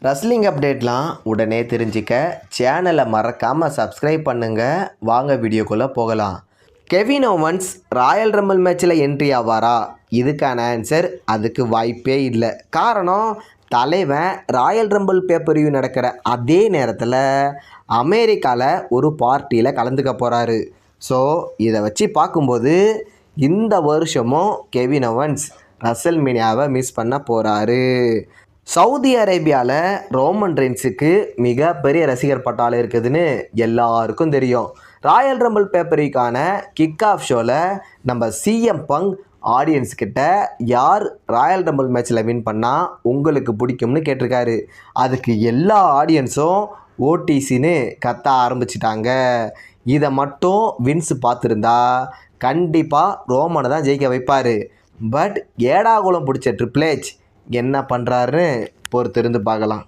Wrestling அப்டேட்லாம் உடனே தெரிஞ்சிக்க சேனலை மறக்காமல் சப்ஸ்கிரைப் பண்ணுங்கள். வாங்க வீடியோக்குள்ளே போகலாம். கெவின் ஓவன்ஸ் ராயல் ரம்பிள் மேட்ச்சில் என்ட்ரி ஆவாரா? இதுக்கான ஆன்சர் அதுக்கு வாய்ப்பே இல்லை. காரணம், தலைவன் ராயல் ரம்பிள் பேப்பர் வியூ நடக்கிற அதே நேரத்தில் அமெரிக்காவில் ஒரு பார்ட்டியில் கலந்துக்க போகிறாரு. ஸோ இதை வச்சு பார்க்கும்போது இந்த வருஷமும் கெவின் ஓவன்ஸ் ரசல்மேனியாவை மிஸ் பண்ண போகிறாரு. சவுதி அரேபியாவில் ரோமன் ரெயின்ஸுக்கு மிகப்பெரிய ரசிகர் பட்டாளம் இருக்குதுன்னு எல்லாருக்கும் தெரியும். ராயல் ரம்பிள் பேப்பரிக்கான கிக் ஆஃப் ஷோவில் நம்ம சிஎம் பங்க் ஆடியன்ஸ்கிட்ட யார் ராயல் ரம்பிள் மேட்ச்சில் வின் பண்ணால் உங்களுக்கு பிடிக்கும்னு கேட்டிருக்காரு. அதுக்கு எல்லா ஆடியன்ஸும் ஓடிசின்னு கத்த ஆரம்பிச்சிட்டாங்க. இதை மட்டும் வின்ஸ் பார்த்துருந்தா கண்டிப்பாக ரோமனை தான் ஜெயிக்க வைப்பார். பட் ஏடாகுளம் பிடிச்ச ட்ரிபிள் எச் என்ன பண்ணுறாருன்னு பொறுத்திருந்து பார்க்கலாம்.